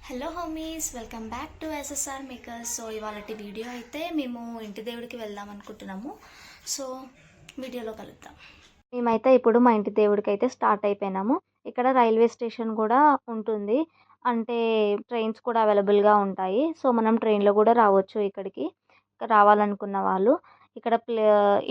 Hello homies, welcome back to SSR makers. So ఇవాళ video అయితే మేము ఇంటి దేవుడికి వెళ్దాం అనుకుంటున్నాము. సో వీడియోలో కలుద్దాం. మేమైతే ఇప్పుడు మా ఇంటి దేవుడికి అయితే స్టార్ట్ అయిపోయినాము. ఇక్కడ రైల్వే స్టేషన్ కూడా ఉంటుంది, అంటే ట్రైన్స్ కూడా అవైలబుల్గా ఉంటాయి. సో మనం ట్రైన్లో కూడా రావచ్చు ఇక్కడికి రావాలనుకున్న వాళ్ళు. ఇక్కడ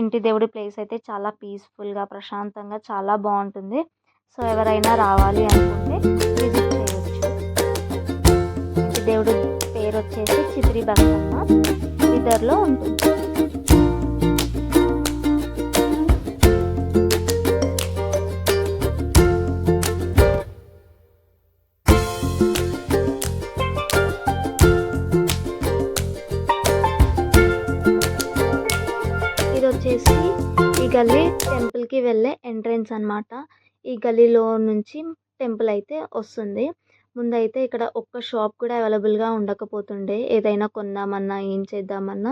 ఇంటి దేవుడి ప్లేస్ అయితే చాలా పీస్ఫుల్గా ప్రశాంతంగా చాలా బాగుంటుంది. సో ఎవరైనా రావాలి అనుకుంటే విజిట్ చేయవచ్చు. దేవుడు పేరు వచ్చేసి చితిరి బసమ్మ, బీదర్లో ఉంటుంది. ఇది వచ్చేసి ఈ గల్లీ టెంపుల్కి వెళ్ళే ఎంట్రన్స్ అన్నమాట. ఈ గల్లీలో నుంచి టెంపుల్ అయితే వస్తుంది. ముందైతే ఇక్కడ ఒక్క షాప్ కూడా అవైలబుల్గా ఉండకపోతుండే. ఏదైనా కొందామన్నా ఏం చేద్దామన్నా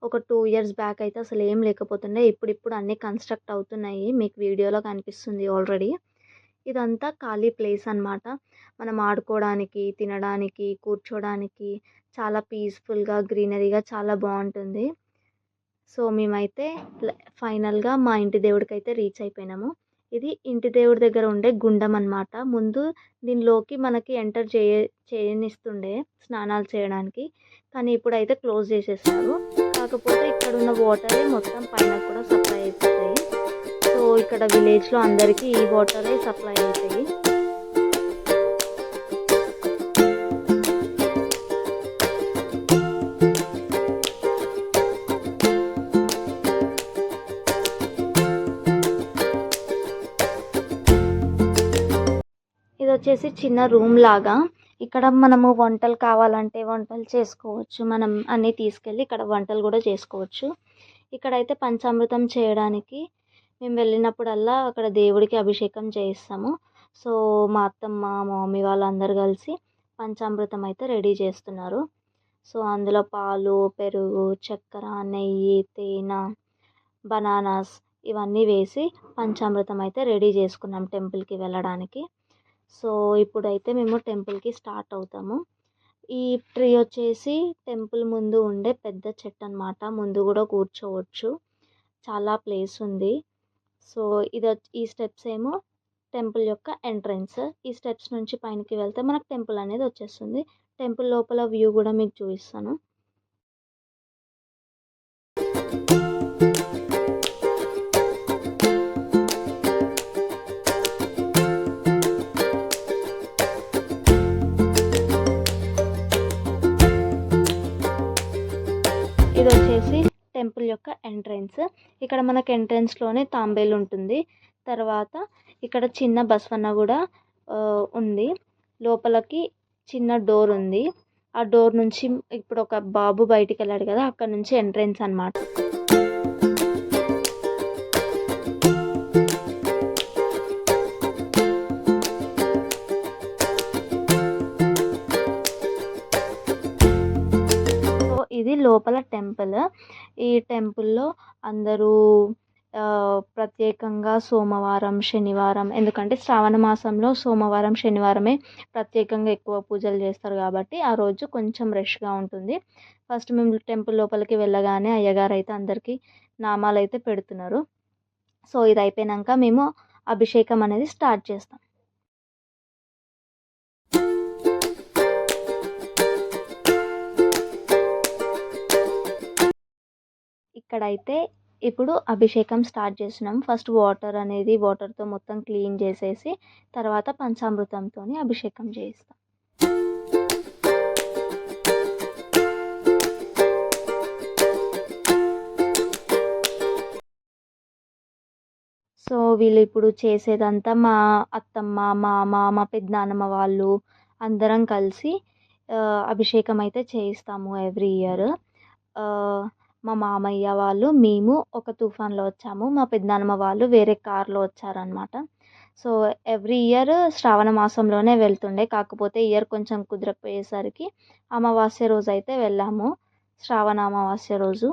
ఒక 2 ఇయర్స్ బ్యాక్ అయితే అసలు ఏం లేకపోతుండే. ఇప్పుడు అన్నీ కన్స్ట్రక్ట్ అవుతున్నాయి, మీకు వీడియోలో కనిపిస్తుంది ఆల్రెడీ. ఇదంతా ఖాళీ ప్లేస్ అన్నమాట. మనం ఆడుకోవడానికి, తినడానికి, కూర్చోడానికి చాలా పీస్ఫుల్గా గ్రీనరీగా చాలా బాగుంటుంది. సో మేమైతే ఫైనల్గా మా ఇంటి దేవుడికి అయితే రీచ్ అయిపోయినాము. ఇది ఇంటి దేవుడి దగ్గర ఉండే గుండం అన్నమాట. ముందు దీనిలోకి మనకి ఎంటర్ చేయనిస్తుండే స్నానాలు చేయడానికి, కానీ ఇప్పుడైతే క్లోజ్ చేసేస్తారు. కాకపోతే ఇక్కడ ఉన్న వాటరే మొత్తం పైన కూడా సప్లై అయిపోతాయి. సో ఇక్కడ విలేజ్లో అందరికీ ఈ వాటరే సప్లై అవుతాయి. ఇది వచ్చేసి చిన్న రూమ్ లాగా. ఇక్కడ మనము వంటలు కావాలంటే వంటలు చేసుకోవచ్చు. మనం అన్నీ తీసుకెళ్ళి ఇక్కడ వంటలు కూడా చేసుకోవచ్చు. ఇక్కడైతే పంచామృతం చేయడానికి మేము వెళ్ళినప్పుడల్లా అక్కడ దేవుడికి అభిషేకం చేయిస్తాము. సో మా అత్తమ్మ, మా మమ్మీ వాళ్ళందరూ కలిసి పంచామృతం అయితే రెడీ చేస్తున్నారు. సో అందులో పాలు, పెరుగు, చక్కెర, నెయ్యి, తేనె, బనానాస్ ఇవన్నీ వేసి పంచామృతం అయితే రెడీ చేసుకున్నాం టెంపుల్కి వెళ్ళడానికి. సో ఇప్పుడైతే మేము టెంపుల్కి స్టార్ట్ అవుతాము. ఈ ట్రీ వచ్చేసి టెంపుల్ ముందు ఉండే పెద్ద చెట్టు అన్నమాట. ముందు కూడా కూర్చోవచ్చు, చాలా ప్లేస్ ఉంది. సో ఈ స్టెప్స్ ఏమో టెంపుల్ యొక్క ఎంట్రన్స్. ఈ స్టెప్స్ నుంచి పైనకి వెళ్తే మనకు టెంపుల్ అనేది వచ్చేస్తుంది. టెంపుల్ లోపల వ్యూ కూడా మీకు చూపిస్తాను. ఇది వచ్చేసి టెంపుల్ యొక్క ఎంట్రన్స్. ఇక్కడ మనకు ఎంట్రన్స్లోనే తాంబేలు ఉంటుంది. తర్వాత ఇక్కడ చిన్న బసవన్న కూడా ఉంది. లోపలికి చిన్న డోర్ ఉంది. ఆ డోర్ నుంచి ఇప్పుడు ఒక బాబు బయటికి వెళ్ళాడు కదా, అక్కడ నుంచి ఎంట్రన్స్ అన్నమాట. ఇది లోపల టెంపుల్. ఈ టెంపుల్లో అందరూ ప్రత్యేకంగా సోమవారం, శనివారం, ఎందుకంటే శ్రావణ మాసంలో సోమవారం, శనివారమే ప్రత్యేకంగా ఎక్కువ పూజలు చేస్తారు కాబట్టి ఆ రోజు కొంచెం రష్గా ఉంటుంది. ఫస్ట్ మేము టెంపుల్ లోపలికి వెళ్ళగానే అయ్యగారు అయితే అందరికీ నామాలు అయితే పెడుతున్నారు. సో ఇది అయిపోయాక మేము అభిషేకం అనేది స్టార్ట్ చేస్తాం. ఇక్కడైతే ఇప్పుడు అభిషేకం స్టార్ట్ చేస్తున్నాం. ఫస్ట్ వాటర్తో మొత్తం క్లీన్ చేసేసి తర్వాత పంచామృతంతో అభిషేకం చేయిస్తాం. సో వీళ్ళు ఇప్పుడు చేసేదంతా మా అత్తమ్మ, మామ, మా పెద్దనాన్నమ్మ వాళ్ళు అందరం కలిసి అభిషేకం అయితే చేయిస్తాము ఎవ్రీ ఇయర్. మా మామయ్య వాళ్ళు, మేము ఒక తుఫాన్లో వచ్చాము. మా పెద్దనాన్నమ్మ వాళ్ళు వేరే కార్లో వచ్చారనమాట. సో ఎవ్రీ ఇయర్ శ్రావణ మాసంలోనే వెళ్తుండే, కాకపోతే ఇయర్ కొంచెం కుదరకపోయేసరికి అమావాస్య రోజు అయితే వెళ్ళాము, శ్రావణ అమావాస్య రోజు.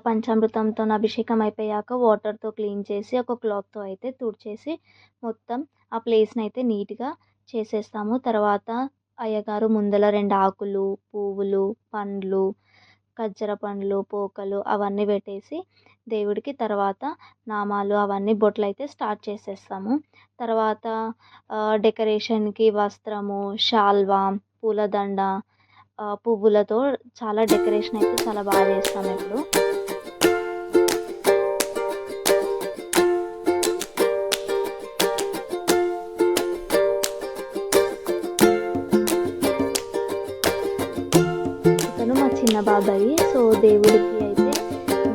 పంచామృతంతో అభిషేకం అయిపోయాక వాటర్తో క్లీన్ చేసి ఒక క్లాత్తో అయితే తుడిచేసి మొత్తం ఆ ప్లేస్ని అయితే నీట్గా చేసేస్తాము. తర్వాత అయ్యగారు ముందల 2 ఆకులు, పువ్వులు, పండ్లు, ఖర్జూర పండ్లు, పోకలు అవన్నీ పెట్టేసి దేవుడికి తర్వాత నామాలు అవన్నీ బొట్లయితే స్టార్ట్ చేసేస్తాము. తర్వాత డెకరేషన్‌కి వస్త్రము, శాల్వా, పూలదండ, పువ్వులతో చాలా డెకరేషన్ అయితే చాలా బాగా చేస్తాం ఇప్పుడు. ఇతను మా చిన్న బాబాయి. సో దేవుడికి అయితే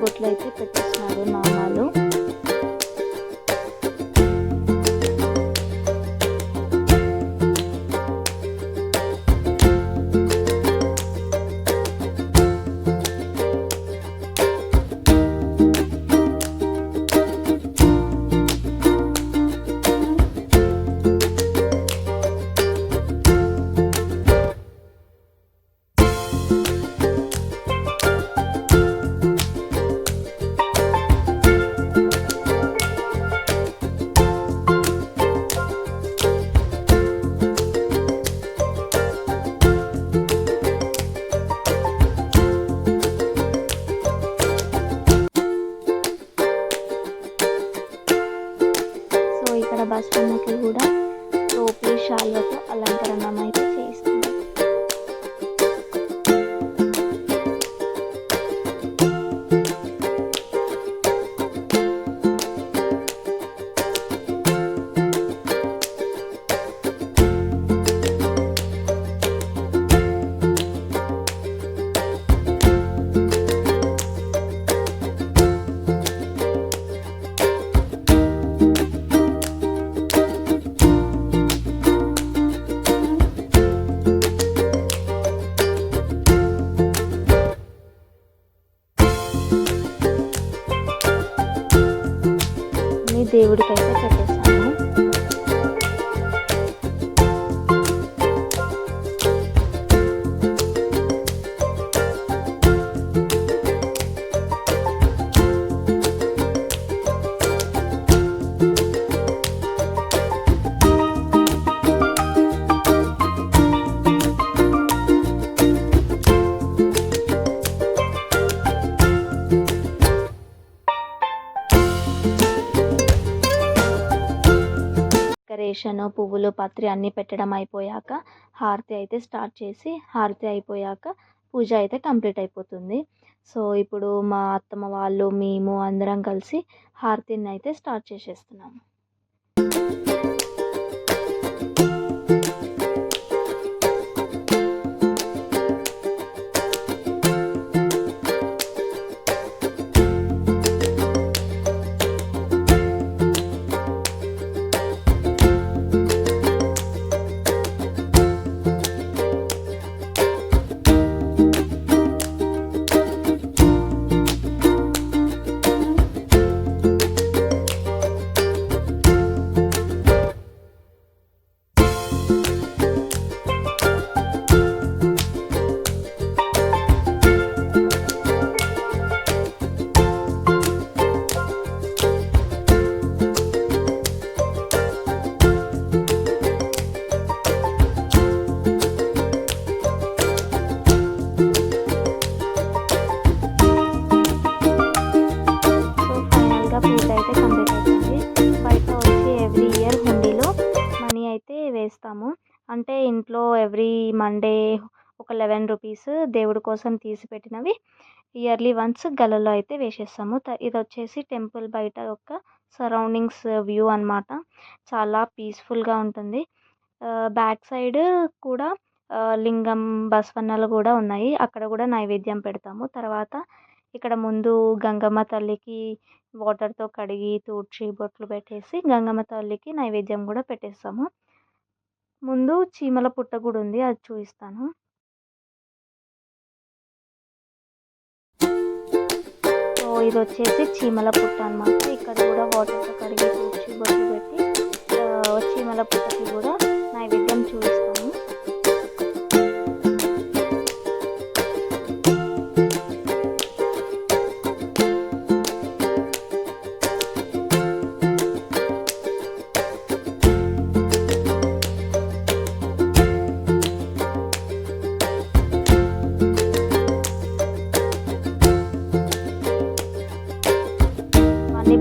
బొట్లు అయితే పెట్టిస్తున్నాడు నామాలు. ఇక్కడ బసవన్నకి కూడా టోపీ శాల్వతో అలంకరణ అయితే చేస్తుంది. దేవుడికైతే పెట్టేస్తాము. డెకరేషన్, పువ్వులు, పత్రి అన్నీ పెట్టడం అయిపోయాక హారతి అయితే స్టార్ట్ చేసి హారతి అయిపోయాక పూజ అయితే కంప్లీట్ అయిపోతుంది. సో ఇప్పుడు మా అత్తమ్మ వాళ్ళు మేము అందరం కలిసి హారతిని అయితే స్టార్ట్ చేసేస్తున్నాము. వేస్తాము. అంటే ఇంట్లో ఎవ్రీ మండే ఒక 11 రూపీస్ దేవుడి కోసం తీసి పెట్టినవి ఇయర్లీ వన్స్ గల్లలో అయితే వేసేస్తాము. ఇది వచ్చేసి టెంపుల్ బయట యొక్క సరౌండింగ్స్ వ్యూ అనమాట. చాలా పీస్ఫుల్గా ఉంటుంది. బ్యాక్ సైడ్ కూడా లింగం బసవన్నలు కూడా ఉన్నాయి. అక్కడ కూడా నైవేద్యం పెడతాము. తర్వాత ఇక్కడ ముందు గంగమ్మ తల్లికి వాటర్తో కడిగి తూడ్చి బొట్లు పెట్టేసి గంగమ్మ తల్లికి నైవేద్యం కూడా పెట్టేస్తాము. ముందు చీమల పుట్ట కూడా ఉంది, అది చూపిస్తాను. సో ఇది వచ్చేసి చీమల పుట్ట అనమాట. ఇక్కడ కూడా వాటర్తో కడిగి తూడ్చి బొట్లు పెట్టి చీమల పుట్టకి కూడా నైవేద్యం చూపిస్తాము.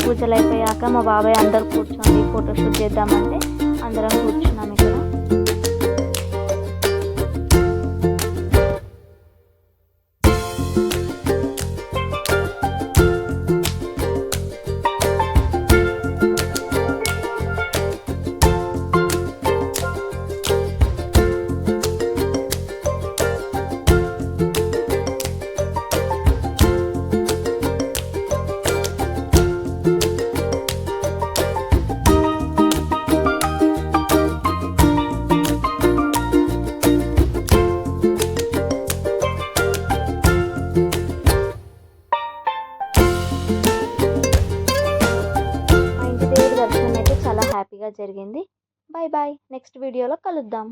పూజలు అయిపోయాక మా బాబాయ్ అందరు కూర్చోండి ఫోటోషూట్ చేద్దామంటే అందరం కూర్చున్నాం ఇక్కడ. దర్శనం అయితే చాలా హ్యాపీగా జరిగింది. బాయ్ బాయ్, నెక్స్ట్ వీడియోలో కలుద్దాం.